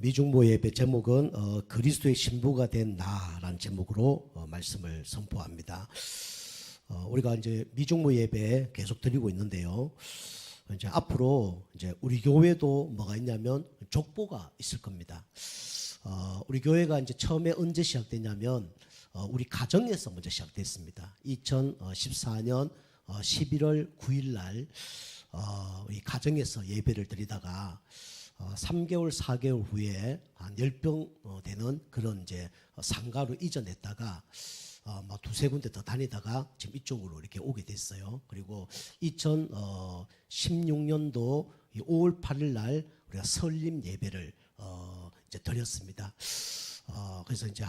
미중보 예배 제목은 그리스도의 신부가 된 나라는 제목으로 말씀을 선포합니다. 우리가 이제 미중보 예배 계속 드리고 있는데요. 이제 앞으로 이제 우리 교회도 뭐가 있냐면 족보가 있을 겁니다. 우리 교회가 이제 처음에 언제 시작됐냐면 우리 가정에서 먼저 시작됐습니다. 2014년 11월 9일 날 우리 가정에서 예배를 드리다가 3개월, 4개월 후에 한 10병 되는 그런 이제 상가로 이전했다가 뭐 두세 군데 더 다니다가 지금 이쪽으로 이렇게 오게 됐어요. 그리고 2016년도 5월 8일 날 우리가 설립 예배를 이제 드렸습니다. 그래서 이제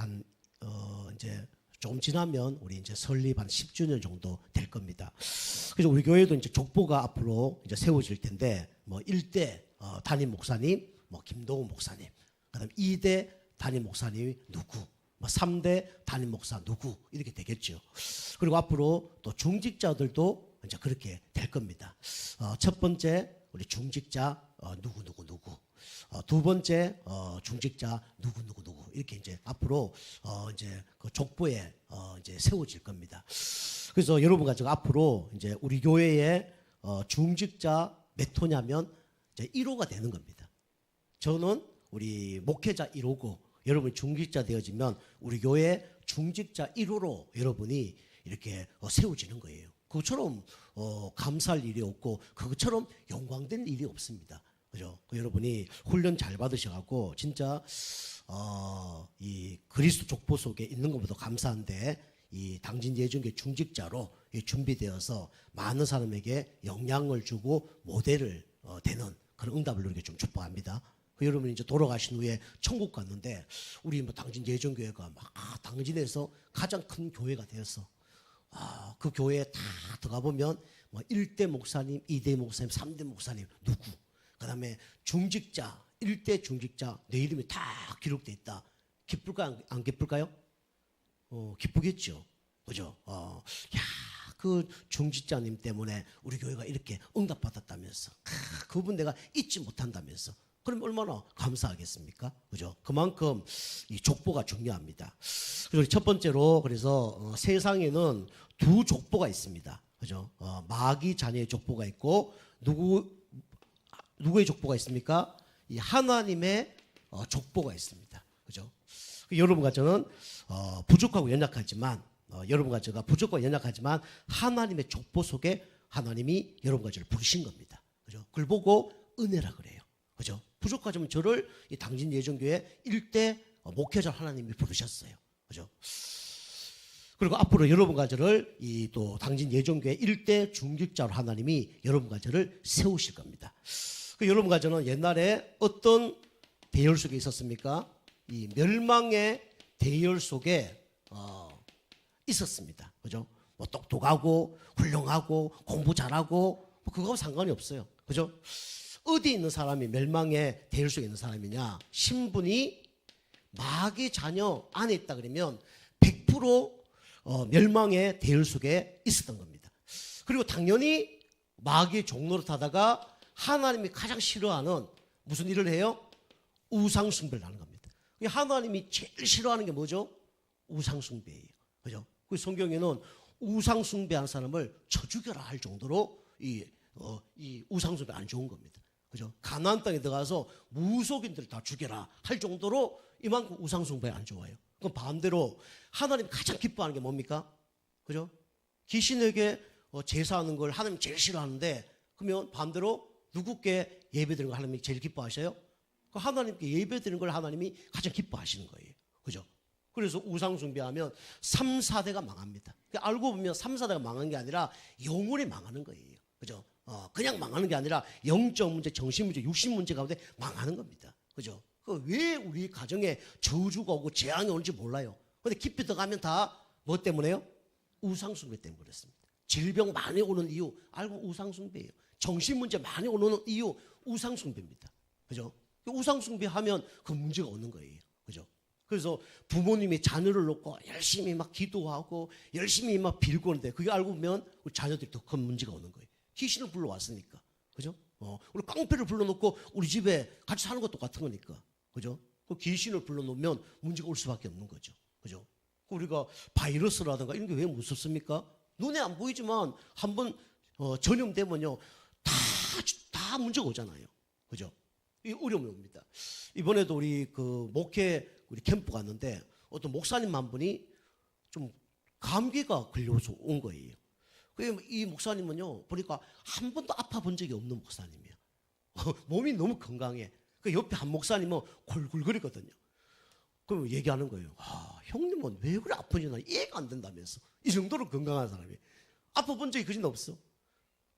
이제 조금 지나면 우리 이제 설립 한 10주년 정도 될 겁니다. 그래서 우리 교회도 이제 족보가 앞으로 이제 세워질 텐데 뭐 1대 담임 목사님, 뭐 김도우 목사님, 그다음 2대 담임 목사님이 누구, 뭐 3대 담임 목사 누구 이렇게 되겠죠. 그리고 앞으로 또 중직자들도 이제 그렇게 될 겁니다. 첫 번째 우리 중직자 누구, 두 번째 중직자 누구 이렇게 이제 앞으로 이제 그 족보에 이제 세워질 겁니다. 그래서 여러분과 제가 앞으로 이제 우리 교회의 중직자 몇 호냐면 이제 1호가 되는 겁니다. 저는 우리 목회자 1호고 여러분이 중직자 되어지면 우리 교회 중직자 1호로 여러분이 이렇게 세워지는 거예요. 그것처럼 감사할 일이 없고 그것처럼 영광된 일이 없습니다. 그죠? 여러분이 훈련 잘 받으셔갖고 진짜 이 그리스도 족보 속에 있는 것보다 감사한데 이 당진 예정교회 중직자로 준비되어서 많은 사람에게 영향을 주고 모델을 되는 그런 응답을 누리게 좀 축복합니다. 여러분이 이제 돌아가신 후에 천국 갔는데 우리 뭐 당진 예정교회가 막 당진에서 가장 큰 교회가 되어서 그 교회에 다 들어가 보면 뭐 1대 목사님, 2대 목사님, 3대 목사님 누구, 그다음에 중직자, 1대 중직자 내 이름이 다 기록돼 있다. 기쁠까요? 안 기쁠까요? 기쁘겠죠. 그죠? 그 중직자님 때문에 우리 교회가 이렇게 응답받았다면서 그분 내가 잊지 못한다면서 그럼 얼마나 감사하겠습니까? 그죠? 그만큼 이 족보가 중요합니다. 그리고 첫 번째로 그래서 세상에는 두 족보가 있습니다. 그죠? 마귀 자녀의 족보가 있고 누구의 족보가 있습니까? 이 하나님의 족보가 있습니다. 그죠? 여러분과 저는 부족하고 연약하지만 여러분과 제가 부족하고 연약하지만 하나님의 족보 속에 하나님이 여러분과 저를 부르신 겁니다. 그죠? 그걸 보고 은혜라 그래요. 그죠? 부족하지만 저를 이 당진 예정교회 1대 목회자 하나님이 부르셨어요. 그죠? 그리고 앞으로 여러분과 저를 이 또 당진 예정교회 1대 중직자로 하나님이 여러분과 저를 세우실 겁니다. 여러분과 저는 옛날에 어떤 대열 속에 있었습니까? 이 멸망의 대열 속에 있었습니다. 그죠? 뭐 똑똑하고 훌륭하고 공부 잘하고 뭐 그거하고 상관이 없어요. 그죠? 어디 있는 사람이 멸망의 대열 속에 있는 사람이냐? 신분이 마귀 자녀 안에 있다 그러면 100% 멸망의 대열 속에 있었던 겁니다. 그리고 당연히 마귀의 종노릇 하다가 하나님이 가장 싫어하는 무슨 일을 해요? 우상 숭배를 하는 겁니다. 하나님이 제일 싫어하는 게 뭐죠? 우상 숭배예요. 그죠? 그 성경에는 우상 숭배하는 사람을 쳐 죽여라 할 정도로 이 우상 숭배 안 좋은 겁니다. 그죠? 가나안 땅에 들어가서 무속인들 다 죽여라 할 정도로 이만큼 우상 숭배 안 좋아요. 그럼 반대로 하나님 가장 기뻐하는 게 뭡니까? 그죠? 귀신에게 제사하는 걸 하나님 제일 싫어하는데 그러면 반대로 누구께 예배드리는 걸 하나님이 제일 기뻐하셔요? 그 하나님께 예배드리는 걸 하나님이 가장 기뻐하시는 거예요. 그죠? 그래서 우상 숭배하면 3, 4대가 망합니다. 알고 보면 3, 4대가 망한 게 아니라 영혼이 망하는 거예요. 그죠? 그냥 망하는 게 아니라 영적 문제, 정신 문제, 육신 문제 가운데 망하는 겁니다. 그죠? 왜 우리 가정에 저주가 오고 재앙이 오는지 몰라요. 근데 깊이 들어가면 다 뭐 때문에요? 우상 숭배 때문에 그렇습니다. 질병 많이 오는 이유 알고 우상 숭배예요. 정신 문제 많이 오는 이유 우상 숭배입니다. 그죠? 우상 숭배하면 그 문제가 오는 거예요. 그죠? 그래서 부모님이 자녀를 놓고 열심히 막 기도하고 열심히 막 빌고 하는데 그게 알고 보면 우리 자녀들이 더 큰 문제가 오는 거예요. 귀신을 불러왔으니까. 그죠? 우리 깡패를 불러놓고 우리 집에 같이 사는 것도 똑같은 거니까. 그죠? 그 귀신을 불러놓으면 문제가 올 수밖에 없는 거죠. 그죠? 우리가 바이러스라든가 이런 게 왜 무섭습니까? 눈에 안 보이지만 한번 전염되면요 다 문제가 오잖아요. 그죠? 이 어려움이 옵니다. 이번에도 우리 그 목회 우리 캠프 갔는데 어떤 목사님 한 분이 좀 감기가 걸려서 온 거예요. 이 목사님은요 보니까 한 번도 아파 본 적이 없는 목사님이에요. 몸이 너무 건강해. 그 옆에 한 목사님은 골골거리거든요. 그럼 얘기하는 거예요. 형님은 왜 그래 아프지? 나 이해가 안 된다면서. 이 정도로 건강한 사람이 아파 본 적이 그진 없어.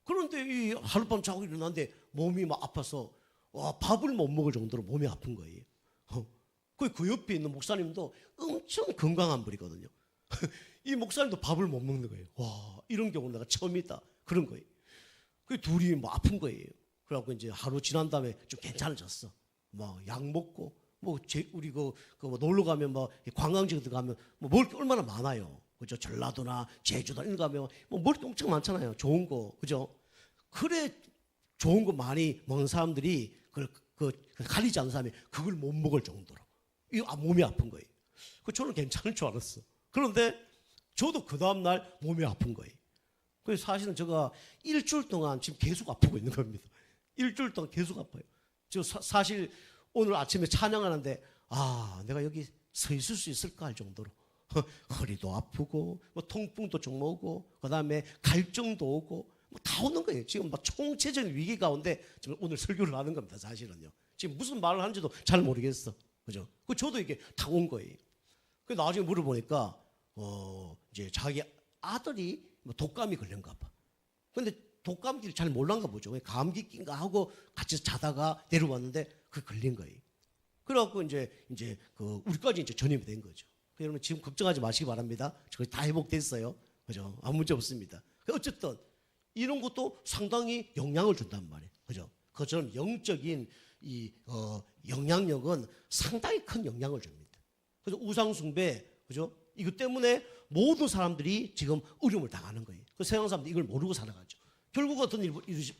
그런데 이 하룻밤 자고 일어났는데 몸이 막 아파서 밥을 못 먹을 정도로 몸이 아픈 거예요. 그 옆에 있는 목사님도 엄청 건강한 분이거든요. 이 목사님도 밥을 못 먹는 거예요. 와, 이런 경우 내가 처음이다. 그런 거예요. 그 둘이 뭐 아픈 거예요. 그래갖고 이제 하루 지난 다음에 좀 괜찮아졌어. 막 약 먹고 우리 뭐 놀러 가면 뭐 관광지 가면 뭐 먹을 게 얼마나 많아요. 그죠? 전라도나 제주도 이런 거 가면 뭐 먹을 게 엄청 많잖아요. 좋은 거. 그죠? 그래 좋은 거 많이 먹는 사람들이 그 가리지 않는 사람이 그걸 못 먹을 정도로 이 몸이 아픈 거예요. 저는 괜찮을 줄 알았어. 그런데 저도 그 다음날 몸이 아픈 거예요. 그래서 사실은 제가 일주일 동안 지금 계속 아프고 있는 겁니다. 일주일 동안 계속 아파요. 저 사실 오늘 아침에 찬양하는데 내가 여기 서 있을 수 있을까 할 정도로 허리도 아프고 뭐 통풍도 좀 오고 그다음에 갈증도 오고 뭐 다 오는 거예요. 지금 막 총체적인 위기 가운데 지금 오늘 설교를 하는 겁니다. 사실은요. 지금 무슨 말을 하는지도 잘 모르겠어. 그죠? 저도 이게 다 온 거예요. 그 나중에 물어보니까 이제 자기 아들이 뭐 독감이 걸린가 봐. 근데 독감기를 잘 몰랐나 보죠. 감기인가 하고 같이 자다가 내려왔는데 걸린 거예요. 그래갖고 이제 우리까지 이제 전염이 된 거죠. 여러분 지금 걱정하지 마시기 바랍니다. 저거 다 회복됐어요. 그죠? 아무 문제 없습니다. 어쨌든 이런 것도 상당히 영향을 준단 말이에요. 그죠? 그처럼 영적인 이 영향력은 상당히 큰 영향을 줍니다. 그래서 우상숭배, 그죠? 이것 때문에 모든 사람들이 지금 어려움을 당하는 거예요. 그 세상 사람들이 이걸 모르고 살아가죠. 결국 어떤 일이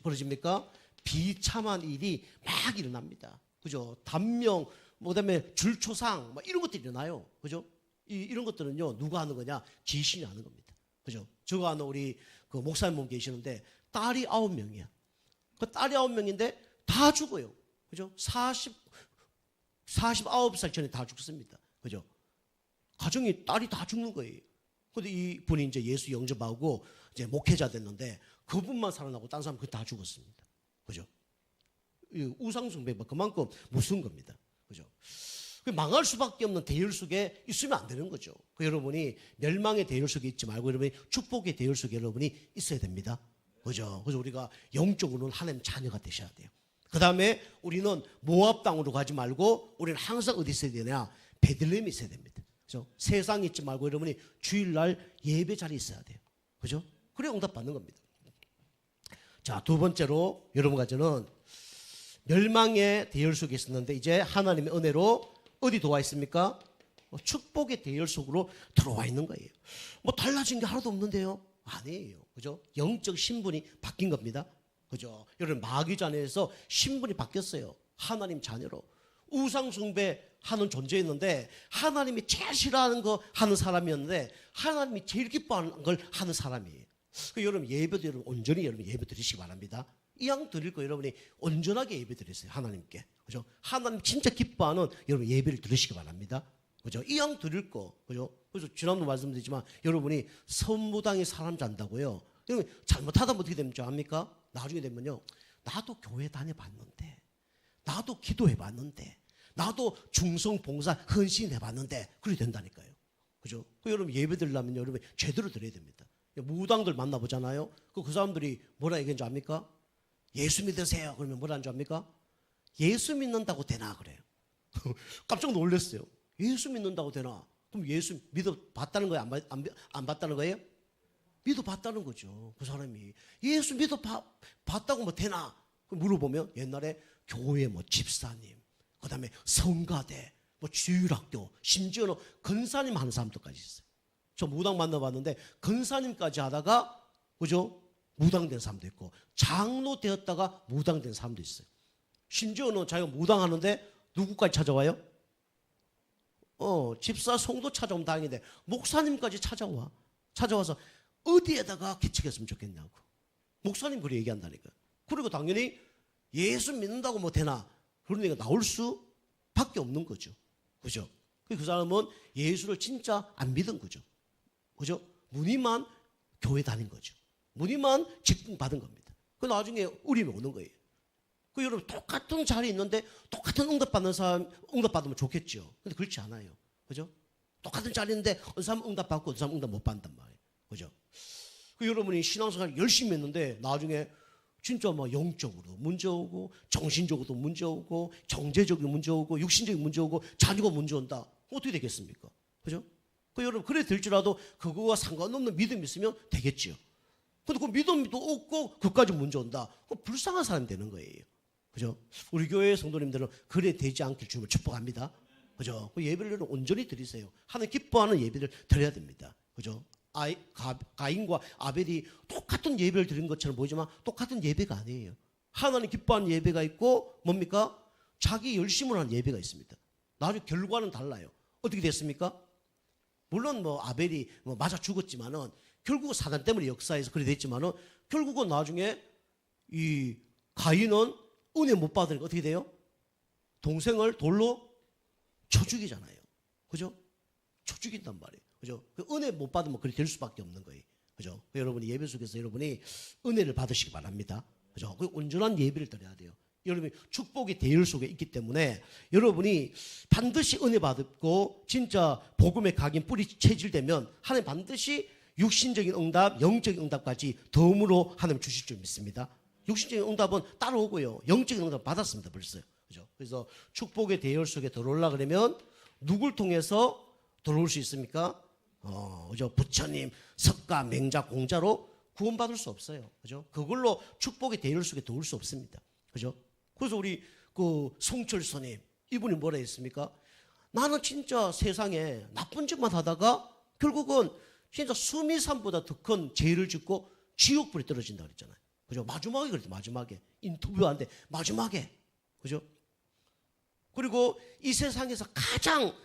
벌어집니까? 비참한 일이 막 일어납니다. 그죠? 단명, 그다음에 줄초상, 이런 것들이 일어나요. 그죠? 이런 것들은요, 누가 하는 거냐? 귀신이 하는 겁니다. 그죠? 저거 하는 우리 그 목사님 분 계시는데 딸이 9명이야. 그 딸이 9명인데 다 죽어요. 그죠? 49살 전에 다 죽습니다. 그죠? 가정이 딸이 다 죽는 거예요. 근데 이 분이 이제 예수 영접하고 이제 목회자 됐는데 그분만 살아나고 다른 사람 다 죽었습니다. 그죠? 우상숭배가 그만큼 무서운 겁니다. 그죠? 망할 수밖에 없는 대열 속에 있으면 안 되는 거죠. 여러분이 멸망의 대열 속에 있지 말고 여러분이 축복의 대열 속에 여러분이 있어야 됩니다. 그죠? 그래서 우리가 영적으로는 하나님 자녀가 되셔야 돼요. 그 다음에 우리는 모압 땅으로 가지 말고 우리는 항상 어디 있어야 되냐? 베들레헴에 있어야 됩니다. 그죠? 세상에 있지 말고 여러분이 주일날 예배 자리에 있어야 돼요. 그죠? 그래 응답 받는 겁니다. 자, 두 번째로 여러분과 저는 멸망의 대열 속에 있었는데 이제 하나님의 은혜로 어디 들어와 있습니까? 축복의 대열 속으로 들어와 있는 거예요. 달라진 게 하나도 없는데요? 아니에요. 그죠? 영적 신분이 바뀐 겁니다. 그죠? 여러분 마귀자 안에서 신분이 바뀌었어요. 하나님 자녀로. 우상숭배 하는 존재였는데 하나님이 제일 싫어하는 거 하는 사람이었는데 하나님이 제일 기뻐하는 걸 하는 사람이에요. 여러분 예배도 여러분 온전히 여러분 예배 드리시기 바랍니다. 이왕 드릴 거 여러분이 온전하게 예배 드리세요. 하나님께. 그죠? 하나님 진짜 기뻐하는 여러분 예배를 드리시기 바랍니다. 그죠? 이왕 드릴 거. 그죠? 그래서 지난번에 말씀드렸지만 여러분이 선무당에 사람 잔다고요. 여러분 잘못하다 어떻게 됩니까? 압니까? 나중에 되면요. 나도 교회 다녀봤는데 나도 기도해봤는데 나도 중성 봉사 헌신해봤는데 그렇게 된다니까요. 그죠? 여러분 예배 드리려면 여러분 제대로 드려야 됩니다. 무당들 만나보잖아요. 그 사람들이 뭐라 얘기하는지 압니까? 예수 믿으세요. 그러면 뭐라는 줄 압니까? 예수 믿는다고 되나 그래요. 깜짝 놀랐어요. 예수 믿는다고 되나? 그럼 예수 믿어봤다는 거예요? 안 봤다는 거예요? 믿어봤다는 거죠. 그 사람이 예수 믿어봤다고 뭐 되나? 물어보면 옛날에 교회 집사님, 그 다음에 성가대, 주일학교, 심지어는 권사님 하는 사람들까지 있어요. 저 무당 만나봤는데 권사님까지 하다가 그죠? 무당된 사람도 있고 장로 되었다가 무당된 사람도 있어요. 심지어는 자기가 무당하는데 누구까지 찾아와요? 집사 성도 찾아오면 다행인데 목사님까지 찾아와서 어디에다가 기책했으면 좋겠냐고. 목사님 그렇게 얘기한다니까. 그리고 당연히 예수 믿는다고 뭐 되나 그런 얘기가 나올 수밖에 없는 거죠. 그죠? 그 사람은 예수를 진짜 안 믿은 거죠. 그죠? 무늬만 교회 다닌 거죠. 무늬만 직분 받은 겁니다. 그 나중에 우림이 오는 거예요. 그 여러분 똑같은 자리에 있는데 똑같은 응답 받는 사람 응답 받으면 좋겠죠. 근데 그렇지 않아요. 그죠? 똑같은 자리인데 어느 사람 응답 받고 어느 사람 응답 못 받는단 말이에요. 그죠? 그 여러분이 신앙생활 열심히 했는데 나중에 진짜 막 영적으로 문제 오고 정신적으로도 문제 오고 경제적인 문제 오고 육신적인 문제 오고 자녀가 문제 온다. 어떻게 되겠습니까? 그죠? 그 여러분 그래 될지라도 그거와 상관없는 믿음이 있으면 되겠지요. 근데 그 믿음도 없고 그까지 문제 온다. 그럼 불쌍한 사람이 되는 거예요. 그죠? 우리 교회 성도님들은 그래 되지 않길 주님을 축복합니다. 그죠? 그 예배를 온전히 드리세요. 하나님 기뻐하는 예배를 드려야 됩니다. 그죠? 가인과 아벨이 똑같은 예배를 드린 것처럼 보이지만 똑같은 예배가 아니에요. 하나님 기뻐하는 예배가 있고 뭡니까? 자기 열심을 하는 예배가 있습니다. 나중에 결과는 달라요. 어떻게 됐습니까? 물론 뭐 아벨이 뭐 맞아 죽었지만은 결국은 사단 때문에 역사에서 그래 됐지만은 결국은 나중에 이 가인은 은혜 못 받으니까 어떻게 돼요? 동생을 돌로 쳐 죽이잖아요. 그죠? 쳐 죽인단 말이에요. 그죠? 그 은혜 못 받으면 그렇게 될 수밖에 없는 거예요. 그죠? 여러분이 예배 속에서 여러분이 은혜를 받으시기 바랍니다. 그죠? 그 온전한 예배를 드려야 돼요. 여러분이 축복의 대열 속에 있기 때문에 여러분이 반드시 은혜 받고 진짜 복음의 각인 뿌리 체질되면 하나님 반드시 육신적인 응답, 영적인 응답까지 덤으로 하나님 주실 줄 믿습니다. 육신적인 응답은 따라오고요. 영적인 응답 받았습니다. 벌써요. 그죠? 그래서 축복의 대열 속에 들어오려 그러면 누굴 통해서 들어올 수 있습니까? 그죠? 부처님, 석가, 맹자, 공자로 구원받을 수 없어요. 그죠? 그걸로 축복의 대열 속에 들어올 수 없습니다. 그죠? 그래서 우리 그 송철 스님 이분이 뭐라 했습니까? 나는 진짜 세상에 나쁜 짓만 하다가 결국은 진짜 수미산보다 더 큰 죄를 짓고 지옥불에 떨어진다 그랬잖아요. 그죠? 마지막에 그랬죠. 마지막에 인터뷰하는데 마지막에 그죠? 그리고 이 세상에서 가장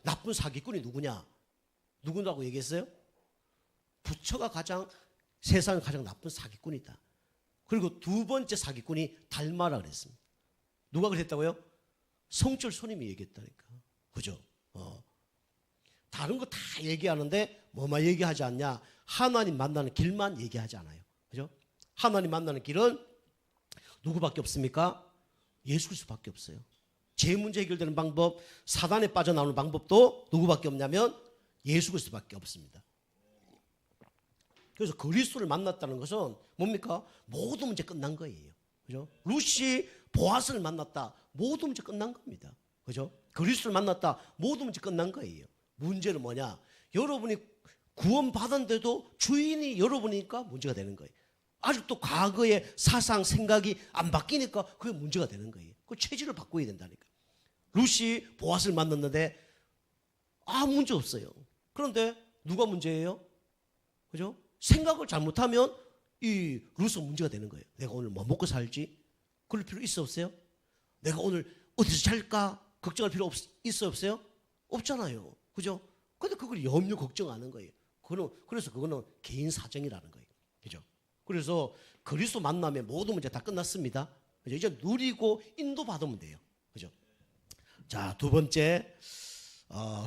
나쁜 사기꾼이 누구냐? 누구라고 얘기했어요? 부처가 세상에 가장 나쁜 사기꾼이다. 그리고 두 번째 사기꾼이 달마라 그랬습니다. 누가 그랬다고요? 성철 스님이 얘기했다니까. 그죠? 다른 거 다 얘기하는데 뭐만 얘기하지 않냐? 하나님 만나는 길만 얘기하지 않아요. 그죠? 하나님 만나는 길은 누구밖에 없습니까? 예수 그리스도밖에 없어요. 제 문제 해결되는 방법, 사단에 빠져나오는 방법도 누구밖에 없냐면 예수 그리스도밖에 없습니다. 그래서 그리스도를 만났다는 것은 뭡니까? 모든 문제 끝난 거예요. 그죠? 루시 보아스를 만났다. 모든 문제 끝난 겁니다. 그죠? 그리스도를 만났다. 모든 문제 끝난 거예요. 문제는 뭐냐? 여러분이 구원받았는데도 주인이 여러분이니까 문제가 되는 거예요. 아직도 과거의 사상, 생각이 안 바뀌니까 그게 문제가 되는 거예요. 그 체질을 바꿔야 된다니까. 루시 보아스를 만났는데 아무 문제 없어요. 그런데 누가 문제예요? 그죠? 생각을 잘못하면 이 루스가 문제가 되는 거예요. 내가 오늘 뭐 먹고 살지? 그럴 필요 있어 없어요? 내가 오늘 어디서 잘까? 걱정할 필요 있어 없어요? 없잖아요. 그죠? 근데 그걸 염려 걱정하는 거예요. 그래서 그거는 개인 사정이라는 거예요. 그죠? 그래서 그리스도 만나면 모든 문제 다 끝났습니다. 그죠? 이제 누리고 인도받으면 돼요. 그죠? 자, 두 번째,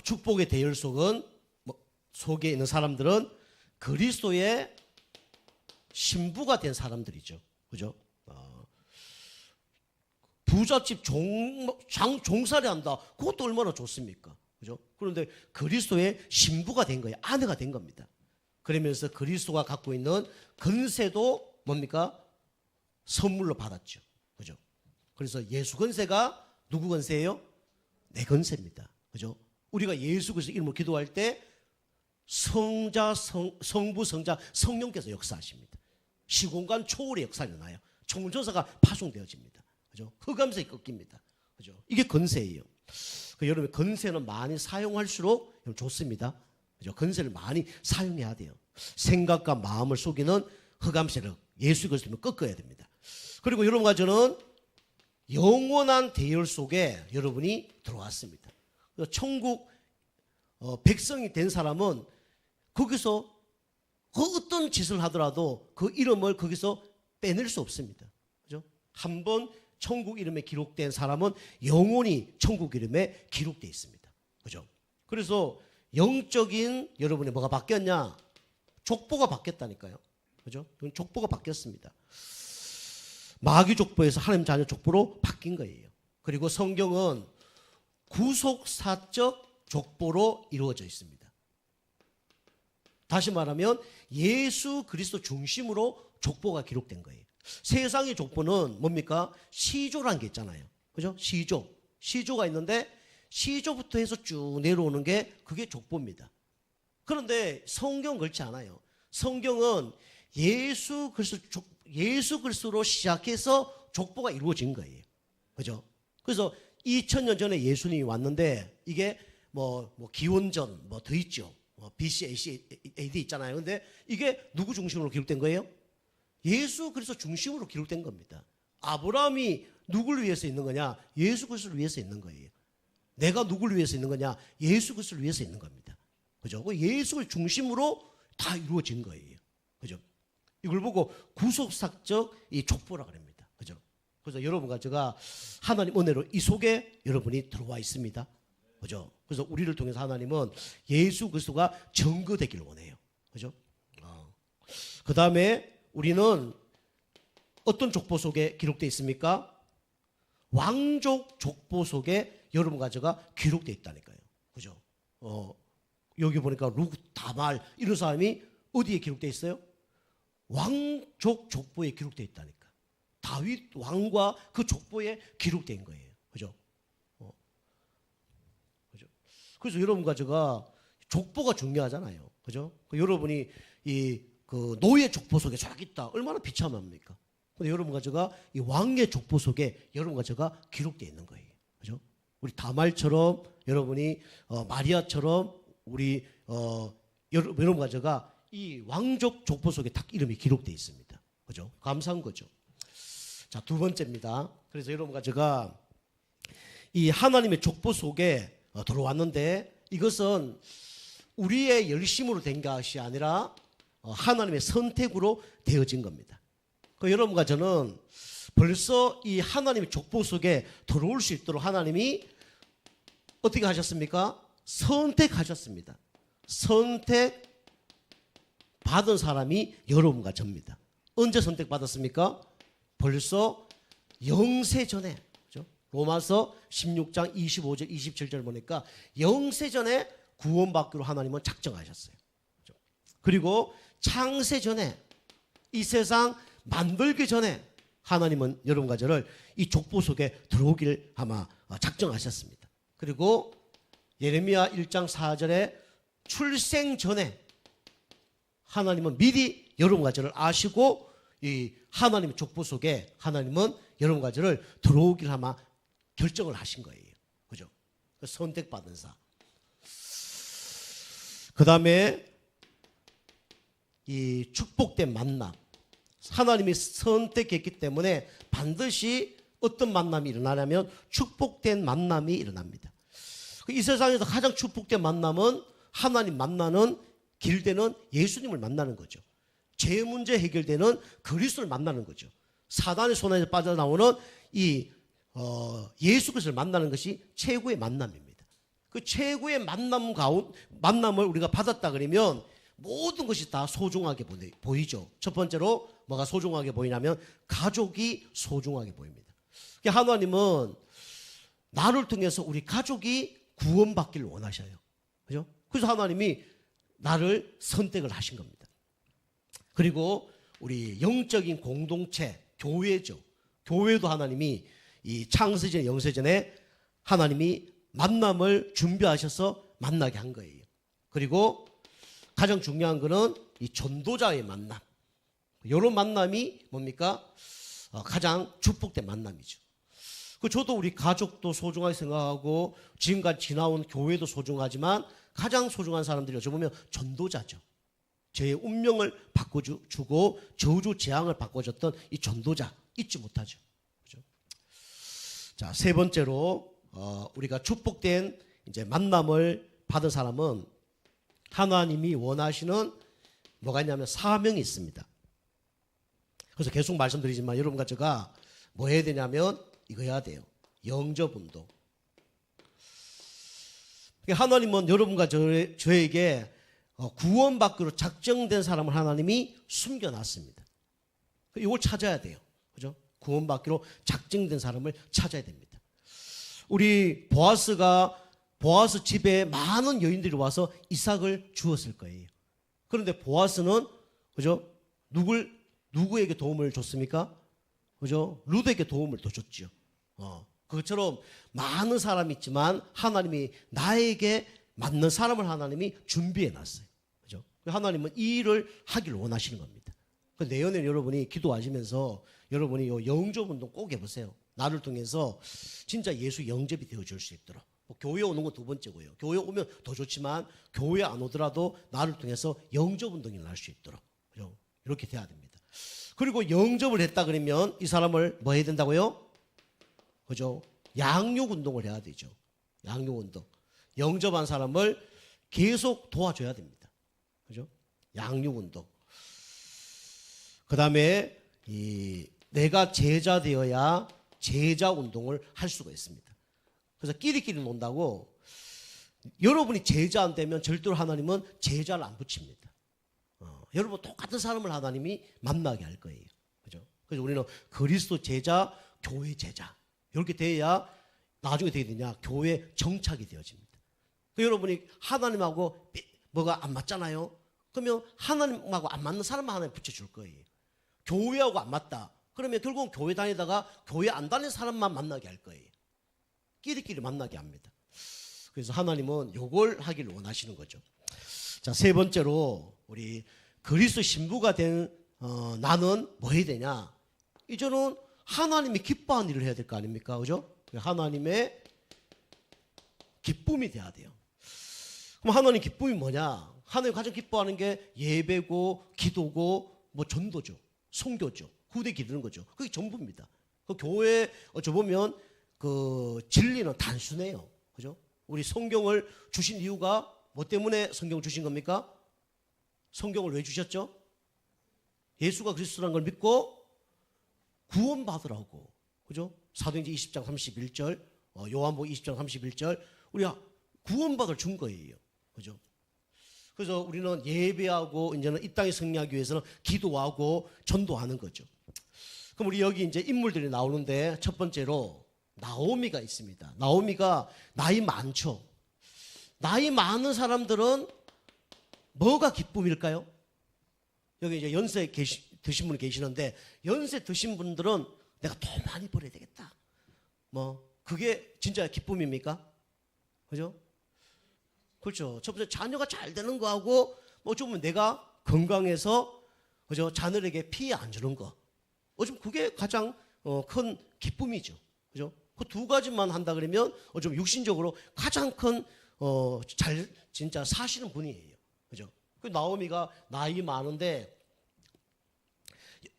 축복의 대열 속에 있는 사람들은 그리스도의 신부가 된 사람들이죠. 그죠? 부잣집 종살이 한다. 그것도 얼마나 좋습니까? 그죠? 그런데 그리스도의 신부가 된 거예요. 아내가 된 겁니다. 그러면서 그리스도가 갖고 있는 건세도 뭡니까? 선물로 받았죠. 그죠? 그래서 예수 건세가 누구 건세예요? 내 건세입니다. 그죠? 우리가 예수 그리스도 이름으로 기도할 때 성자, 성부, 성자, 성령께서 역사하십니다. 시공간 초월의 역사가 일어나요. 총천사가 파송되어집니다. 그죠? 흑암색이 꺾입니다. 그죠? 이게 건세예요. 여러분 건세는 많이 사용할수록 좋습니다. 그죠? 건세를 많이 사용해야 돼요. 생각과 마음을 속이는 흑암세력 예수 그리스도를 꺾어야 됩니다. 그리고 여러분과 저는 영원한 대열 속에 여러분이 들어왔습니다. 천국 백성이 된 사람은 거기서 그 어떤 짓을 하더라도 그 이름을 거기서 빼낼 수 없습니다. 그죠? 한번 천국 이름에 기록된 사람은 영원히 천국 이름에 기록되어 있습니다. 그죠? 그래서 영적인 여러분의 뭐가 바뀌었냐? 족보가 바뀌었다니까요. 그죠? 족보가 바뀌었습니다. 마귀 족보에서 하나님 자녀 족보로 바뀐 거예요. 그리고 성경은 구속사적 족보로 이루어져 있습니다. 다시 말하면 예수 그리스도 중심으로 족보가 기록된 거예요. 세상의 족보는 뭡니까? 시조라는 게 있잖아요. 그죠? 시조가 있는데 시조부터 해서 쭉 내려오는 게 그게 족보입니다. 그런데 성경은 그렇지 않아요. 성경은 예수 그리스도로 시작해서 족보가 이루어진 거예요. 그죠? 그래서 2000년 전에 예수님이 왔는데 이게 뭐 기원전 더 있죠. BC, AD 있잖아요. 근데 이게 누구 중심으로 기록된 거예요? 예수 그리스도 중심으로 기록된 겁니다. 아브라함이 누구를 위해서 있는 거냐? 예수 그리스도를 위해서 있는 거예요. 내가 누구를 위해서 있는 거냐? 예수 그리스도를 위해서 있는 겁니다. 그죠? 예수를 중심으로 다 이루어진 거예요. 그죠? 이걸 보고 구속사적 이 족보라 그럽니다. 그죠? 그래서 여러분과 제가 하나님 은혜로 이 속에 여러분이 들어와 있습니다. 그죠? 그래서 우리를 통해서 하나님은 예수 그리스도가 증거되기를 원해요. 그죠? 그 다음에 우리는 어떤 족보 속에 기록되어 있습니까? 왕족 족보 속에 여러분과 제가 기록되어 있다니까요. 그죠? 여기 보니까 루크 다말 이런 사람이 어디에 기록되어 있어요? 왕족 족보에 기록되어 있다니까. 다윗 왕과 그 족보에 기록된 거예요. 그죠? 그죠? 그래서 여러분과 제가 족보가 중요하잖아요. 그죠? 여러분이 그 노예 족보 속에 쫙 있다. 얼마나 비참합니까? 근데 여러분과 제가 이 왕의 족보 속에 여러분과 제가 기록되어 있는 거예요. 그죠? 우리 다말처럼 여러분이 마리아처럼 우리 여러분과 제가 이 왕족 족보 속에 딱 이름이 기록되어 있습니다. 그죠? 감사한 거죠. 자, 두 번째입니다. 그래서 여러분과 제가 이 하나님의 족보 속에 들어왔는데 이것은 우리의 열심으로 된 것이 아니라 하나님의 선택으로 되어진 겁니다. 여러분과 저는 벌써 이 하나님의 족보 속에 들어올 수 있도록 하나님이 어떻게 하셨습니까? 선택하셨습니다. 선택 받은 사람이 여러분과 저입니다. 언제 선택받았습니까? 벌써 영세 전에, 그렇죠? 로마서 16장 25절 27절 보니까 영세 전에 구원받기로 하나님은 작정하셨어요. 그렇죠? 그리고 창세 전에 이 세상 만들기 전에 하나님은 여러분과 저를 이 족보 속에 들어오길 아마 작정하셨습니다. 그리고 예레미야 1장 4절에 출생 전에 하나님은 미리 여러분과 저를 아시고 이 하나님의 족보 속에 하나님은 여러분과 저를 들어오길 아마 결정을 하신 거예요. 그죠? 선택받은 사. 그 다음에 이 축복된 만남. 하나님이 선택했기 때문에 반드시 어떤 만남이 일어나냐면 축복된 만남이 일어납니다. 이 세상에서 가장 축복된 만남은 하나님 만나는 길되는 예수님을 만나는 거죠. 죄 문제 해결되는 그리스도를 만나는 거죠. 사단의 손에서 빠져나오는 이 예수 그리스도를 만나는 것이 최고의 만남입니다. 그 최고의 만남을 우리가 받았다 그러면 모든 것이 다 소중하게 보이죠. 첫 번째로 뭐가 소중하게 보이냐면 가족이 소중하게 보입니다. 하나님은 나를 통해서 우리 가족이 구원받기를 원하셔요. 그죠? 그래서 하나님이 나를 선택을 하신 겁니다. 그리고 우리 영적인 공동체, 교회죠. 교회도 하나님이 이 창세전, 영세전에 하나님이 만남을 준비하셔서 만나게 한 거예요. 그리고 가장 중요한 거는 이 전도자의 만남. 이런 만남이 뭡니까? 가장 축복된 만남이죠. 저도 우리 가족도 소중하게 생각하고 지금까지 지나온 교회도 소중하지만 가장 소중한 사람들이 어찌 보면 전도자죠. 제 운명을 바꿔주고 저주 재앙을 바꿔줬던 이 전도자 잊지 못하죠. 그렇죠? 자, 세 번째로 우리가 축복된 이제 만남을 받은 사람은 하나님이 원하시는 뭐가 있냐면 사명이 있습니다. 그래서 계속 말씀드리지만 여러분과 제가 뭐 해야 되냐면 이거 해야 돼요. 영접운동. 하나님은 여러분과 저에게 구원받기로 작정된 사람을 하나님이 숨겨놨습니다. 이걸 찾아야 돼요. 그죠? 구원받기로 작정된 사람을 찾아야 됩니다. 우리 보아스 집에 많은 여인들이 와서 이삭을 주었을 거예요. 그런데 보아스는 그죠? 누구에게 도움을 줬습니까? 그죠? 룻에게 도움을 더 줬죠. 그것처럼 많은 사람이 있지만 하나님이 나에게 맞는 사람을 하나님이 준비해 놨어요. 그죠? 하나님은 이 일을 하기를 원하시는 겁니다. 내년에 여러분이 기도하시면서 여러분이 이 영접 운동 꼭 해보세요. 나를 통해서 진짜 예수 영접이 되어줄 수 있도록. 교회 오는 건 두 번째고요. 교회 오면 더 좋지만 교회 안 오더라도 나를 통해서 영접 운동이 날 수 있도록. 그죠? 이렇게 돼야 됩니다. 그리고 영접을 했다 그러면 이 사람을 뭐 해야 된다고요? 그죠? 양육 운동을 해야 되죠. 양육 운동. 영접한 사람을 계속 도와줘야 됩니다. 그죠? 양육 운동. 그 다음에 내가 제자 되어야 제자 운동을 할 수가 있습니다. 그래서 끼리끼리 논다고 여러분이 제자 안 되면 절대로 하나님은 제자를 안 붙입니다. 여러분 똑같은 사람을 하나님이 만나게 할 거예요. 그죠? 그래서 우리는 그리스도 제자, 교회 제자 이렇게 돼야 나중에 되게 되냐 교회 정착이 되어집니다. 여러분이 하나님하고 뭐가 안 맞잖아요. 그러면 하나님하고 안 맞는 사람만 하나님 붙여줄 거예요. 교회하고 안 맞다. 그러면 결국은 교회 다니다가 교회 안 다니는 사람만 만나게 할 거예요. 끼리끼리 만나게 합니다. 그래서 하나님은 요걸 하기를 원하시는 거죠. 자, 세 번째로 우리 그리스도 신부가 된 나는 뭐 해야 되냐? 이제는 하나님이 기뻐하는 일을 해야 될 거 아닙니까? 그죠? 하나님의 기쁨이 돼야 돼요. 그럼 하나님 기쁨이 뭐냐? 하나님 가장 기뻐하는 게 예배고 기도고 뭐 전도죠. 선교죠. 후대 기르는 거죠. 그게 전부입니다. 그 교회 어찌 보면 그 진리는 단순해요. 그죠? 우리 성경을 주신 이유가 뭐 때문에 성경을 주신 겁니까? 성경을 왜 주셨죠? 예수가 그리스도라는 걸 믿고 구원받으라고. 그죠? 사도행전 20장 31절, 요한복음 20장 31절, 우리가 구원받을 준 거예요. 그죠? 그래서 우리는 예배하고 이제는 이 땅에 승리하기 위해서는 기도하고 전도하는 거죠. 그럼 우리 여기 이제 인물들이 나오는데 첫 번째로 나오미가 있습니다. 나오미가 나이 많죠. 나이 많은 사람들은 뭐가 기쁨일까요? 여기 이제 연세 드신 분이 계시는데 연세 드신 분들은 내가 더 많이 벌어야 되겠다. 뭐 그게 진짜 기쁨입니까? 그죠? 그렇죠. 첫 번째 자녀가 잘 되는 거하고 뭐 좀 내가 건강해서 그죠? 자녀에게 피해 안 주는 거. 좀 그게 가장 큰 기쁨이죠. 그죠? 그 두 가지만 한다 그러면 좀 육신적으로 가장 큰 잘 진짜 사시는 분이에요. 그죠? 그 나오미가 나이 많은데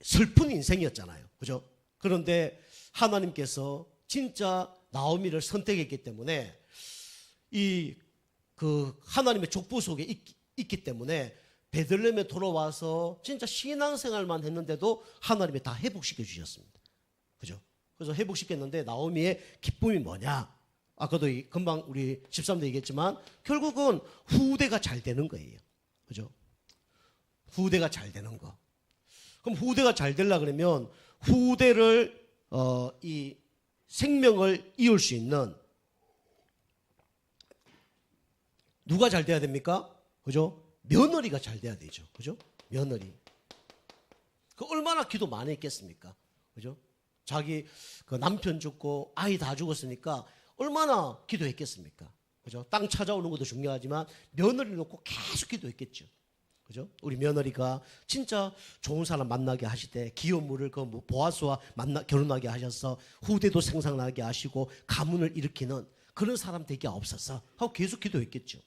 슬픈 인생이었잖아요. 그죠? 그런데 하나님께서 진짜 나오미를 선택했기 때문에 그 하나님의 족보 속에 있기 때문에 베들레헴에 돌아와서 진짜 신앙생활만 했는데도 하나님이 다 회복시켜 주셨습니다. 그죠? 그래서 회복시켰는데 나오미의 기쁨이 뭐냐? 아까도 금방 우리 13대 얘기했지만 결국은 후대가 잘 되는 거예요. 그죠? 후대가 잘 되는 거. 그럼 후대가 잘 되려 그러면 후대를 이 생명을 이을 수 있는 누가 잘 돼야 됩니까? 그죠? 며느리가 잘 돼야 되죠. 그죠? 며느리. 그 얼마나 기도 많이 했겠습니까? 그죠? 자기 그 남편 죽고 아이 다 죽었으니까 얼마나 기도했겠습니까? 그죠? 땅 찾아오는 것도 중요하지만 며느리 놓고 계속 기도했겠죠. 그죠? 우리 며느리가 진짜 좋은 사람 만나게 하실 때 기업물을 그 보아스와 결혼하게 하셔서 후대도 생산하게 하시고 가문을 일으키는 그런 사람 되게 없어서 하고 계속 기도했겠죠.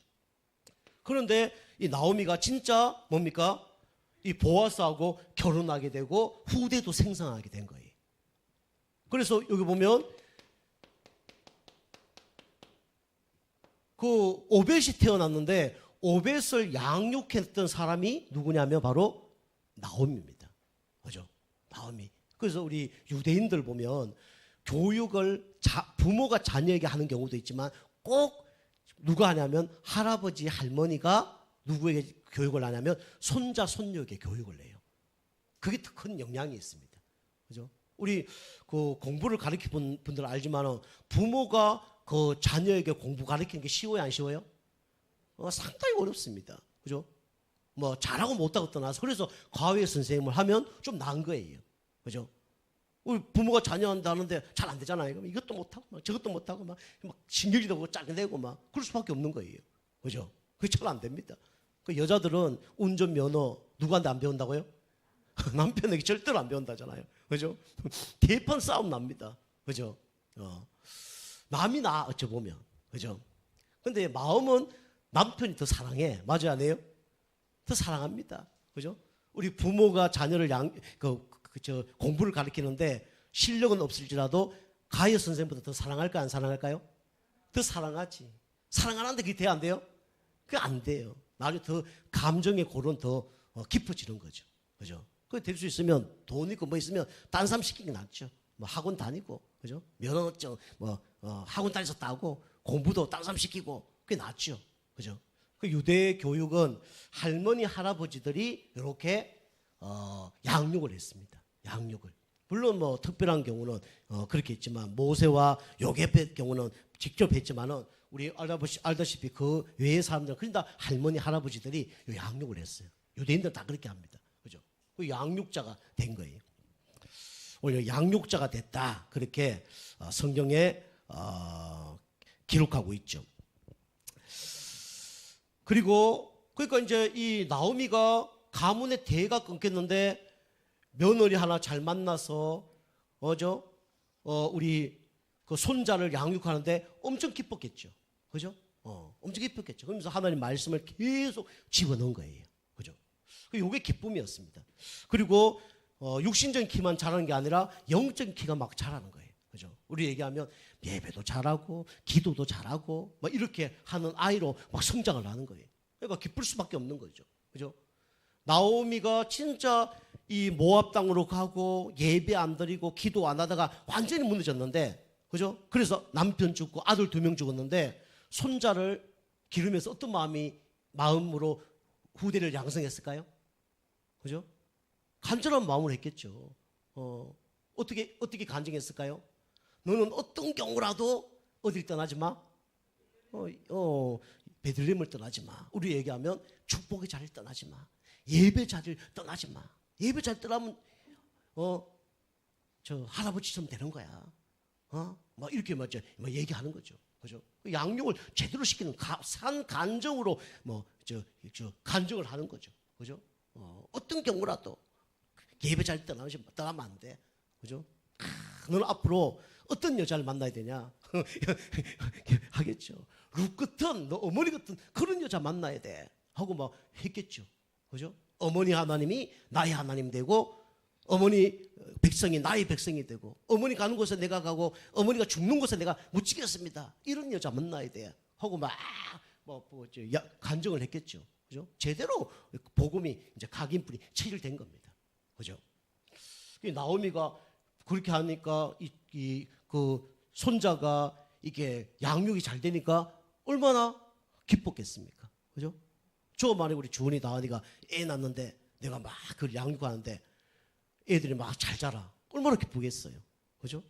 그런데 이 나오미가 진짜 뭡니까? 이 보아스하고 결혼하게 되고 후대도 생산하게 된 거예요. 그래서 여기 보면 그 오벳이 태어났는데 오벳을 양육했던 사람이 누구냐면 바로 나옴입니다. 그죠? 나옴이. 그래서 우리 유대인들 보면 교육을 부모가 자녀에게 하는 경우도 있지만 꼭 누가 하냐면 할아버지 할머니가 누구에게 교육을 하냐면 손자 손녀에게 교육을 해요. 그게 더 큰 영향이 있습니다. 그죠? 우리 그 공부를 가르친 분들 알지만 부모가 그 자녀에게 공부 가르치는 게 쉬워요, 안 쉬워요? 상당히 어렵습니다. 그죠? 뭐 잘하고 못하고 떠나서 그래서 과외 선생님을 하면 좀 나은 거예요. 그죠? 우리 부모가 자녀한테 하는데 잘 안 되잖아요. 그럼 이것도 못하고 막 저것도 못하고 막 신경질도 못 짜게 되고 막 그럴 수밖에 없는 거예요. 그죠? 그게 잘 안 됩니다. 그 여자들은 운전면허 누구한테 안 배운다고요? 남편에게 절대로 안 배운다잖아요. 그죠? 대판 싸움 납니다. 그죠? 남이 나 어찌 보면. 그죠? 근데 마음은 남편이 더 사랑해. 맞아요, 안 해요? 더 사랑합니다. 그죠? 우리 부모가 자녀를 공부를 가르치는데 실력은 없을지라도 가해 선생님보다 더 사랑할까 안 사랑할까요? 더 사랑하지. 사랑하는데 그게 돼야 안 돼요? 그게 안 돼요. 나중에 더 감정의 골은 더 깊어지는 거죠. 그죠? 그게 될 수 있으면 돈 있고 뭐 있으면 딴 사람 시키는 게 낫죠. 뭐 학원 다니고, 그죠? 면허증 학원 다니서 따고 공부도 딴 사람 시키고 그게 낫죠. 그죠? 그 유대 교육은 할머니 할아버지들이 이렇게 양육을 했습니다. 양육을. 물론 뭐 특별한 경우는 그렇게 했지만 모세와 요셉의 경우는 직접 했지만은 우리 알다시피 그 외의 사람들은 그러니까 할머니 할아버지들이 양육을 했어요. 유대인들 다 그렇게 합니다. 그죠? 그 양육자가 된 거예요. 오히려 양육자가 됐다. 그렇게 성경에 기록하고 있죠. 그리고 그러니까 이제 이 나오미가 가문의 대가 끊겼는데 며느리 하나 잘 만나서 우리 그 손자를 양육하는데 엄청 기뻤겠죠. 그죠? 엄청 기뻤겠죠. 그러면서 하나님 말씀을 계속 집어넣은 거예요. 그죠? 이게 기쁨이었습니다. 그리고 육신적인 키만 자라는 게 아니라 영적인 키가 막 자라는 거예요. 그죠? 우리 얘기하면 예배도 잘하고 기도도 잘하고 막 이렇게 하는 아이로 막 성장을 하는 거예요. 그러니까 기쁠 수밖에 없는 거죠. 그죠? 나오미가 진짜 이 모압 땅으로 가고 예배 안 드리고 기도 안 하다가 완전히 무너졌는데, 그죠? 그래서 남편 죽고 아들 2명 죽었는데 손자를 기르면서 어떤 마음으로 후대를 양성했을까요? 그죠? 간절한 마음으로 했겠죠. 어떻게 간증했을까요? 너는 어떤 경우라도 어딜 떠나지 마. 베들레헴을 떠나지 마. 우리 얘기하면 축복의 자리를 떠나지 마. 예배 자리를 떠나지 마. 예배 자리 떠나면 저 할아버지처럼 되는 거야. 막 이렇게 막 얘기하는 거죠. 그죠? 양육을 제대로 시키는 산 간정으로 간정을 하는 거죠. 그죠? 어떤 경우라도 예배 자리 떠나면 안 돼. 그죠? 너는 앞으로 어떤 여자를 만나야 되냐? 하겠죠. 룻 같은, 너 어머니 같은 그런 여자 만나야 돼. 하고 막 했겠죠. 그죠? 어머니 하나님이 나의 하나님 되고, 어머니 백성이 나의 백성이 되고, 어머니 가는 곳에 내가 가고, 어머니가 죽는 곳에 내가 묻히겠습니다. 이런 여자 만나야 돼. 하고 막, 간증을 했겠죠. 그죠? 제대로 복음이 이제 각인뿔이 체질된 겁니다. 그죠? 나오미가 그렇게 하니까 그 손자가 이게 양육이 잘 되니까 얼마나 기뻤겠습니까? 그죠? 저 만에 우리 주은이 나은이가 애 낳는데 내가 막 그걸 양육하는데 애들이 막 잘 자라. 얼마나 기쁘겠어요. 그죠?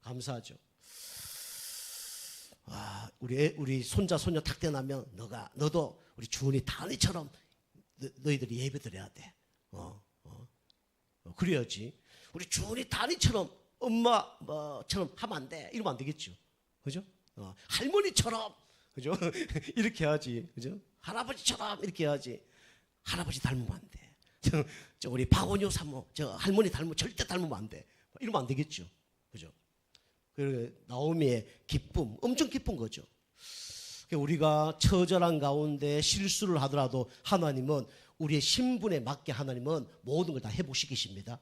감사하죠. 우리 손자 손녀 탁 태어나면 너도 우리 주은이 다은이처럼 너희들이 예배 드려야 돼. 그래야지. 우리 주은이 다은이처럼 엄마처럼 하면 안 돼. 이러면 안 되겠죠. 그죠? 할머니처럼, 그죠? 이렇게 해야지. 그죠? 할아버지처럼 이렇게 해야지. 할아버지 닮으면 안 돼. 우리 박원효 사모, 할머니 절대 닮으면 안 돼. 이러면 안 되겠죠. 그죠? 나오미의 기쁨, 엄청 기쁜 거죠. 우리가 처절한 가운데 실수를 하더라도 하나님은 우리의 신분에 맞게 하나님은 모든 걸 다 회복시키십니다.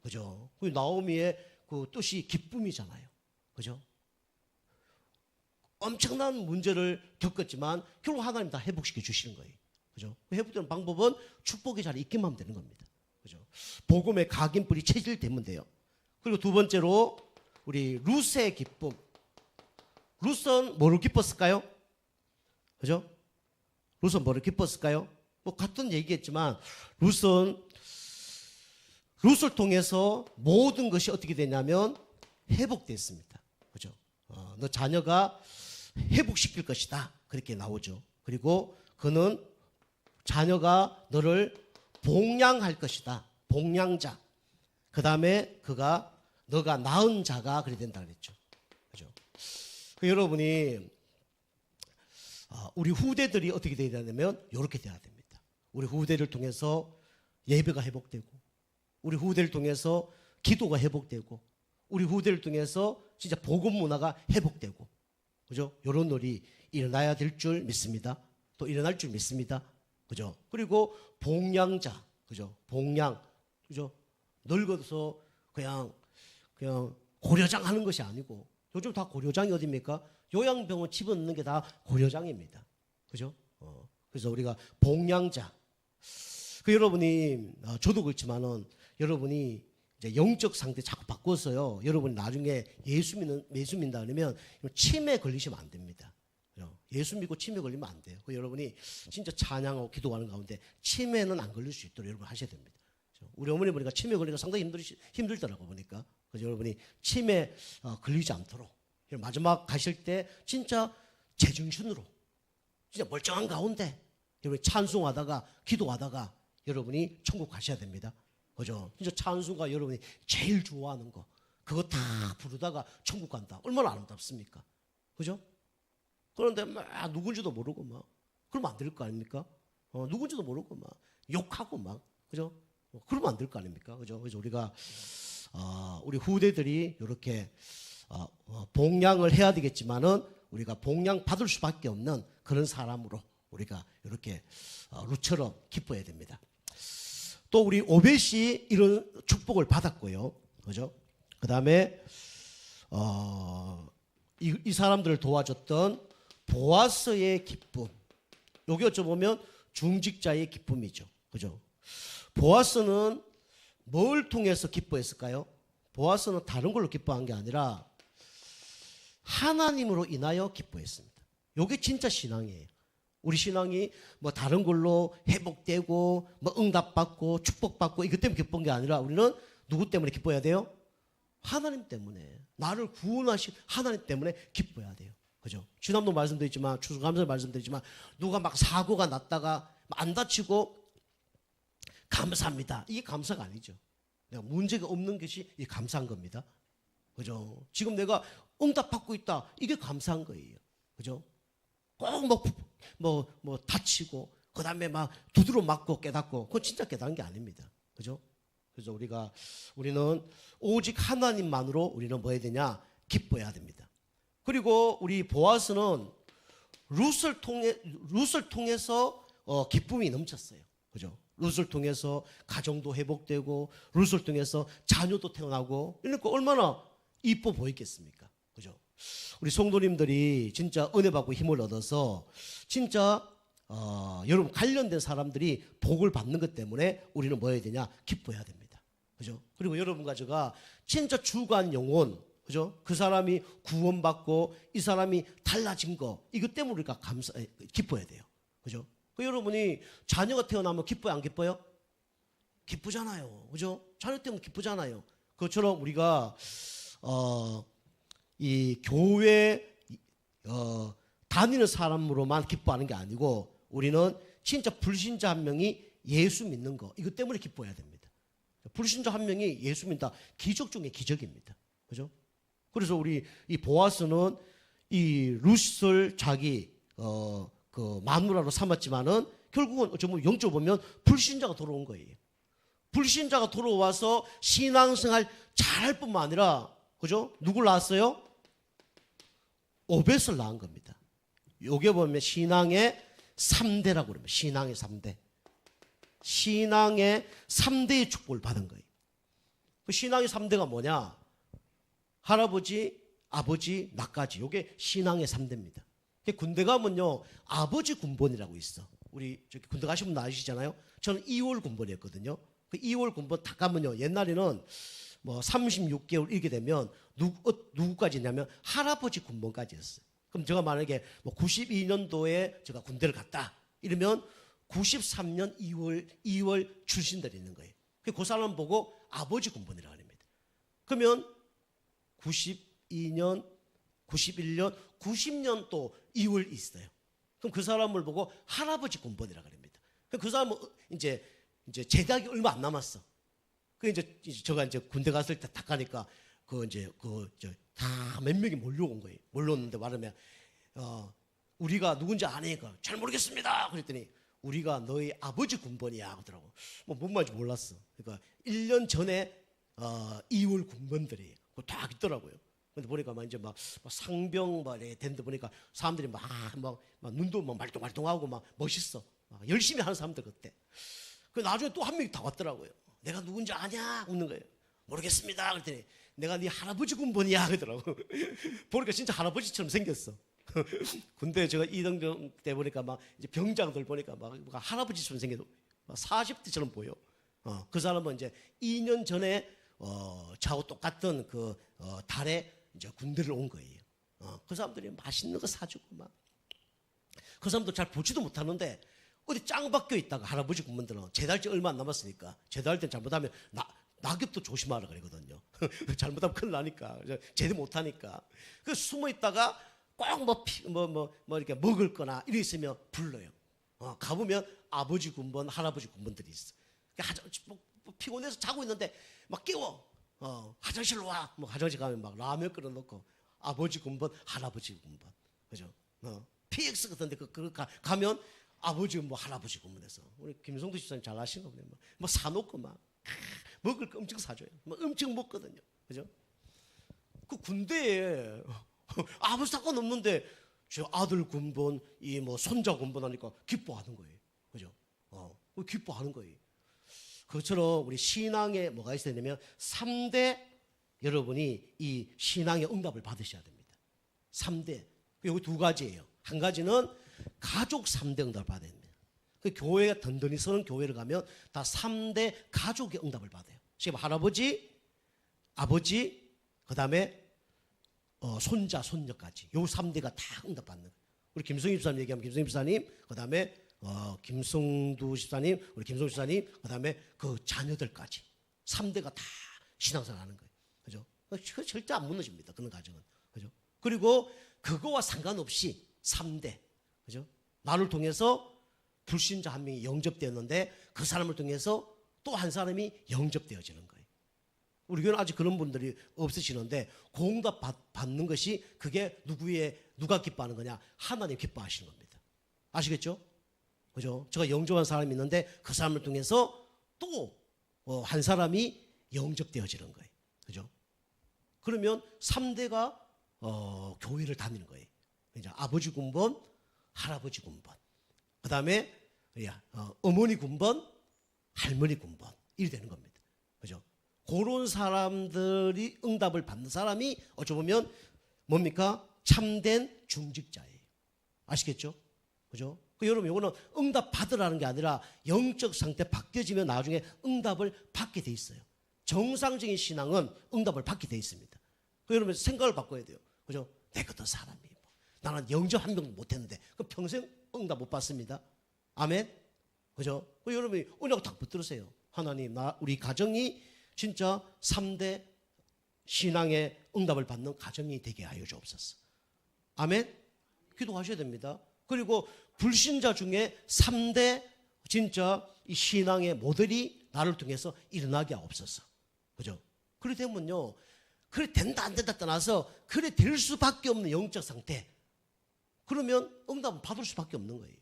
그죠? 나오미의 그 뜻이 기쁨이잖아요. 그죠? 엄청난 문제를 겪었지만 결국 하나님 다 회복시켜 주시는 거예요. 그죠? 회복되는 방법은 축복의 자리에 있기만 하면 되는 겁니다. 그죠? 복음의 각인뿔이 체질되면 돼요. 그리고 두 번째로 우리 룻의 기쁨. 룻은 뭐를 기뻤을까요? 그죠? 룻은 뭐를 기뻤을까요? 뭐 같은 얘기했지만 룻을 통해서 모든 것이 어떻게 되냐면 회복됐습니다. 그죠? 너 자녀가 회복시킬 것이다. 그렇게 나오죠. 그리고 그는 자녀가 너를 복량할 것이다. 복량자. 그 다음에 너가 낳은 자가 그래 된다 그랬죠. 그죠? 여러분이 우리 후대들이 어떻게 돼야 되냐면 이렇게 돼야 됩니다. 우리 후대를 통해서 예배가 회복되고, 우리 후대를 통해서 기도가 회복되고, 우리 후대를 통해서 진짜 복음 문화가 회복되고, 그죠? 이런 일이 일어나야 될 줄 믿습니다. 또 일어날 줄 믿습니다. 그죠? 그리고 복량자, 그죠? 복량, 그죠? 늙어서 그냥 고려장 하는 것이 아니고, 요즘 다 고려장이 어딥니까? 요양병원 집어넣는 게 다 고려장입니다. 그죠? 그래서 우리가 복량자. 여러분이, 저도 그렇지만은 여러분이 이제 영적 상태 자꾸 바꿔서요. 여러분이 나중에 예수 믿는다 그러면 치매 걸리시면 안 됩니다. 예수 믿고 치매 걸리면 안 돼요. 여러분이 진짜 찬양하고 기도하는 가운데 치매는 안 걸릴 수 있도록 여러분 하셔야 됩니다. 우리 어머니 보니까 치매 걸리니까 상당히 힘들더라고 보니까. 그래서 여러분이 치매 걸리지 않도록 마지막 가실 때 진짜 제정신으로 진짜 멀쩡한 가운데 여러분이 찬송하다가 기도하다가 여러분이 천국 가셔야 됩니다. 그죠? 진짜 찬송가 여러분이 제일 좋아하는 거 그거 다 부르다가 천국 간다. 얼마나 아름답습니까? 그죠? 그런데 막 누군지도 모르고 막 그러면 안 될 거 아닙니까? 누군지도 모르고 막 욕하고 막 그죠? 그러면 안 될 거 아닙니까? 그죠? 그래서 우리가 우리 후대들이 이렇게 복양을 해야 되겠지만은 우리가 복양 받을 수밖에 없는 그런 사람으로 우리가 이렇게 룻처럼 기뻐해야 됩니다. 또 우리 오벳이 이런 축복을 받았고요. 그죠? 그 다음에, 이 사람들을 도와줬던 보아스의 기쁨. 여기 어쩌보면 중직자의 기쁨이죠. 그죠? 보아스는 뭘 통해서 기뻐했을까요? 보아스는 다른 걸로 기뻐한 게 아니라 하나님으로 인하여 기뻐했습니다. 이게 진짜 신앙이에요. 우리 신앙이 뭐 다른 걸로 회복되고 뭐 응답받고 축복받고 이것 때문에 기쁜 게 아니라 우리는 누구 때문에 기뻐해야 돼요? 하나님 때문에. 나를 구원하신 하나님 때문에 기뻐해야 돼요. 그죠? 지난번도 말씀드렸지만 추수감사를 말씀드렸지만 누가 막 사고가 났다가 안 다치고 감사합니다. 이게 감사가 아니죠. 내가 문제가 없는 것이 이 감사한 겁니다. 그죠? 지금 내가 응답받고 있다. 이게 감사한 거예요. 그죠? 꼭 뭐 다치고 그 다음에 막 두드러 맞고 깨닫고 그건 진짜 깨닫는 게 아닙니다. 그죠? 그래서 우리는 오직 하나님만으로 우리는 뭐 해야 되냐? 기뻐해야 됩니다. 그리고 우리 보아스는 룻을 통해서 기쁨이 넘쳤어요. 그죠? 룻을 통해서 가정도 회복되고 룻을 통해서 자녀도 태어나고 이러니까 얼마나 이뻐 보이겠습니까? 그죠? 우리 성도님들이 진짜 은혜 받고 힘을 얻어서 진짜 여러분 관련된 사람들이 복을 받는 것 때문에 우리는 뭐 해야 되냐? 기뻐해야 됩니다. 그죠? 그리고 여러분과 제가 진짜 주간 영혼, 그죠? 그 사람이 구원받고 이 사람이 달라진 거 이것 때문에 우리가 기뻐해야 돼요. 그죠? 여러분이 자녀가 태어나면 기뻐요, 안 기뻐요? 기쁘잖아요. 그죠? 자녀 때문에 기쁘잖아요. 그것처럼 우리가 이 교회 다니는 사람으로만 기뻐하는 게 아니고 우리는 진짜 불신자 한 명이 예수 믿는 거 이것 때문에 기뻐해야 됩니다. 불신자 한 명이 예수 믿다 기적 중에 기적입니다. 그죠? 그래서 우리 이 보아스는 이 룻을 자기 그 마누라로 삼았지만은 결국은 어쩌면 영적으로 보면 불신자가 돌아온 거예요. 불신자가 돌아와서 신앙생활 잘할 뿐만 아니라 그죠? 누굴 낳았어요? 오벳을 낳은 겁니다. 요게 보면 신앙의 3대라고 그럽니다. 신앙의 3대. 신앙의 3대의 축복을 받은 거예요. 그 신앙의 3대가 뭐냐? 할아버지, 아버지, 나까지. 이게 신앙의 3대입니다. 군대 가면요, 아버지 군번이라고 있어. 우리 저기 군대 가신 분 아시잖아요. 저는 2월 군번이었거든요. 그 2월 군번 딱 가면요, 옛날에는 뭐 36개월 이렇게 되면 누구까지 있냐면 할아버지 군번까지였어요. 그럼 제가 만약에 뭐 92년도에 제가 군대를 갔다 이러면 93년 2월 출신들이 있는 거예요. 그 사람 보고 아버지 군번이라고 합니다. 그러면 92년, 91년, 90년 또 2월 있어요. 그럼 그 사람을 보고 할아버지 군번이라고 합니다. 그 사람은 이제 제대하기 얼마 안 남았어. 그 이제 제가 이제 군대 갔을 때 딱 가니까 다 몇 명이 몰려온 거예요. 몰려오는데 말하면 우리가 누군지 아니까 잘 모르겠습니다. 그랬더니 우리가 너희 아버지 군번이야 하더라고. 뭔 말인지 몰랐어. 그러니까 1년 전에 2월 군번들이 다 있더라고요. 근데 보니까 막 상병 된데 보니까 사람들이 막 눈도 막 말똥말똥하고 막 멋있어. 막 열심히 하는 사람들 그때. 그 나중에 또 한 명이 다 왔더라고요. 내가 누군지 아냐? 묻는 거예요. 모르겠습니다. 그랬더니 내가 네 할아버지 군번이야 하더라고. 보니까 진짜 할아버지처럼 생겼어. 군대 제가 이등병 때 보니까 막 이제 병장들 보니까 막 할아버지처럼 생겨도 40대처럼 보여. 그 사람은 이제 2년 전에 저하고 똑같은 그 달에 이제 군대를 온 거예요. 그 사람들이 맛있는 거 사주고 막. 그 사람도 잘 보지도 못하는데 어디 짱 박혀 있다가 할아버지 군번들은 제달째 얼마 안 남았으니까 제대할 땐 잘못하면 낙엽도 조심하라 그러거든요. 잘못하면 큰일 나니까 제대 못하니까 그 숨어 있다가 꼭 이렇게 먹을 거나 이래 있으면 불러요. 가보면 아버지 군번, 할아버지 군번들이 있어. 피곤해서 자고 있는데 막 깨워. 화장실로 와. 화장실 가면 막 라면 끓여 놓고 아버지 군번, 할아버지 군번. 그죠? PX 같은데 가면 아버지 할아버지 군번에서 우리 김성도 집사님 잘 아시는 거예요. 사놓고 막 먹을 거 엄청 사줘요. 엄청 먹거든요. 그죠? 그 군대에 아무 상관없는데 저 아들 군번, 손자 군번 하니까 기뻐하는 거예요. 그죠? 기뻐하는 거예요. 그것처럼 우리 신앙에 뭐가 있어야 되냐면 3대 여러분이 이 신앙의 응답을 받으셔야 됩니다. 3대. 여기 두 가지예요. 한 가지는 가족 3대 응답을 받아야 됩니다. 그 교회가 든든히 서는 교회를 가면 다 3대 가족의 응답을 받아요. 지금 할아버지, 아버지, 그 다음에 손자, 손녀까지 요 3대가 다 응답받는 거예요. 우리 김성희 집사님 얘기하면 김성희 집사님, 그 다음에 김성두 집사님, 우리 김성두 집사님, 그 다음에 그 자녀들까지 3대가 다 신앙생활 하는 거예요. 그죠? 절대 안 무너집니다. 그런 가정은. 그죠? 그리고 그거와 상관없이 3대. 그죠? 나를 통해서 불신자 한 명이 영접되었는데 그 사람을 통해서 또 한 사람이 영접되어지는 거예요. 우리 교회는 아직 그런 분들이 없으시는데 공답 받는 것이 그게 누가 기뻐하는 거냐? 하나님 기뻐하시는 겁니다. 아시겠죠? 그죠? 제가 영접한 사람이 있는데 그 사람을 통해서 또 한 사람이 영접되어지는 거예요. 그죠? 그러면 3대가 교회를 다니는 거예요. 이제 아버지 군번, 할아버지 군번, 그 다음에 어머니 군번, 할머니 군번 이렇게 되는 겁니다. 그죠? 그런 사람들이 응답을 받는 사람이 어쩌면 뭡니까? 참된 중직자예요. 아시겠죠? 그죠? 여러분, 이거는 응답 받으라는 게 아니라 영적 상태 바뀌어지면 나중에 응답을 받게 돼 있어요. 정상적인 신앙은 응답을 받게 돼 있습니다. 여러분, 생각을 바꿔야 돼요. 그죠? 내 같은 사람이 나는 영접 한 명도 못했는데 그럼 평생 응답 못 받습니다. 아멘? 그죠? 여러분이 은혜가 딱 붙들으세요. 하나님, 우리 가정이 진짜 3대 신앙의 응답을 받는 가정이 되게 하여 주옵소서. 아멘? 기도하셔야 됩니다. 그리고 불신자 중에 3대 진짜 이 신앙의 모델이 나를 통해서 일어나게 하옵소서. 그죠? 그래 되면요, 그래 된다 안 된다 떠나서 그래 될 수밖에 없는 영적 상태. 그러면 응답은 받을 수밖에 없는 거예요.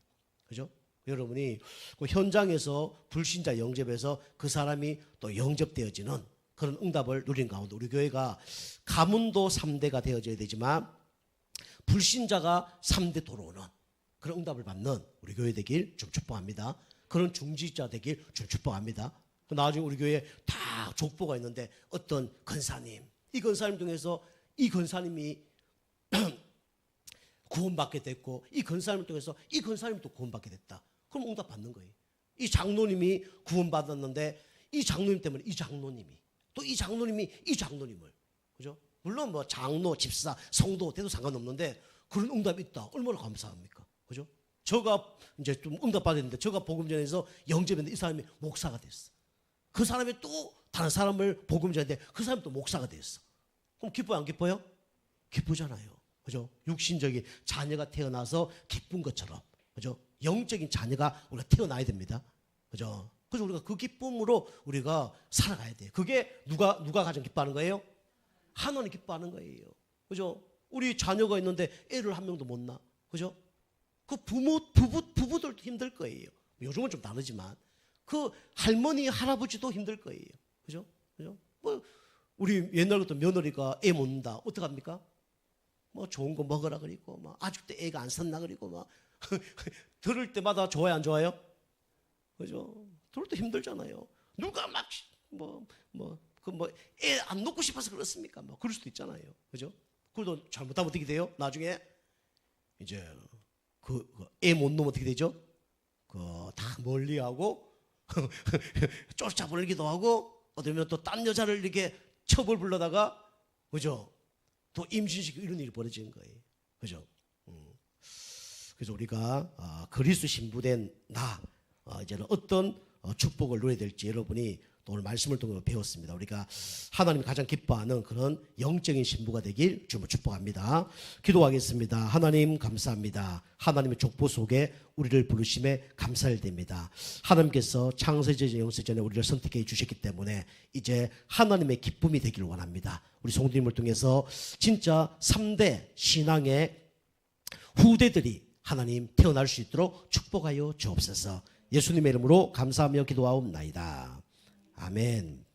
그죠? 여러분이 그 현장에서 불신자 영접해서 그 사람이 또 영접되어지는 그런 응답을 누린 가운데 우리 교회가 가문도 3대가 되어져야 되지만 불신자가 3대 돌아오는 그런 응답을 받는 우리 교회 되길 좀 축복합니다. 그런 중직자 되길 좀 축복합니다. 나중에 우리 교회에 다 족보가 있는데 어떤 권사님, 이 권사님 중에서 이 권사님이 구원받게 됐고 이 권사님을 통해서 이 권사님도 구원받게 됐다. 그럼 응답 받는 거예요. 이 장로님이 구원받았는데 이 장로님 때문에 이 장로님이 또 이 장로님이 이 장로님을, 그죠? 물론 뭐 장로, 집사, 성도 돼도 상관없는데 그런 응답이 있다. 얼마나 감사합니까? 그죠? 저가 이제 좀 응답 받았는데 저가 복음 전에서 영접했는데 이 사람이 목사가 됐어. 그 사람이 또 다른 사람을 복음 전했는데 그 사람이 또 목사가 됐어. 그럼 기뻐요, 안 기뻐요? 기쁘잖아요. 그죠? 육신적인 자녀가 태어나서 기쁜 것처럼, 그죠? 영적인 자녀가 우리가 태어나야 됩니다. 그죠? 그래서 우리가 그 기쁨으로 우리가 살아가야 돼요. 그게 누가 가장 기뻐하는 거예요? 하나님 기뻐하는 거예요. 그죠? 우리 자녀가 있는데 애를 한 명도 못 낳아. 그죠? 그 부부들도 힘들 거예요. 요즘은 좀 다르지만 그 할머니, 할아버지도 힘들 거예요. 그죠? 그죠? 뭐 우리 옛날부터 며느리가 애 못 낳는다. 어떡합니까? 뭐 좋은 거 먹으라 그리고 막 아직도 애가 안 샀나 그리고 막 들을 때마다 좋아요, 안 좋아요? 그죠? 들을 때 힘들잖아요. 누가 막 애 안 놓고 싶어서 그렇습니까? 뭐 그럴 수도 있잖아요. 그죠? 그래도 잘못하면 어떻게 돼요? 나중에 이제 애 못 놓으면 어떻게 되죠? 다 멀리하고 쫓아버리기도 하고 어쩌면 또 딴 여자를 이렇게 첩을 불러다가, 그죠? 또 임신시키고 이런 일이 벌어지는 거예요. 그죠? 그래서 우리가 그리스도 신부된 이제는 어떤 축복을 누려야 될지 여러분이 또 오늘 말씀을 통해 배웠습니다. 우리가 하나님이 가장 기뻐하는 그런 영적인 신부가 되길 주님을 축복합니다. 기도하겠습니다. 하나님 감사합니다. 하나님의 족보 속에 우리를 부르심에 감사를 드립니다. 하나님께서 창세전 영세전에 우리를 선택해 주셨기 때문에 이제 하나님의 기쁨이 되길 원합니다. 우리 성도님을 통해서 진짜 3대 신앙의 후대들이 하나님 태어날 수 있도록 축복하여 주옵소서. 예수님의 이름으로 감사하며 기도하옵나이다. 아멘.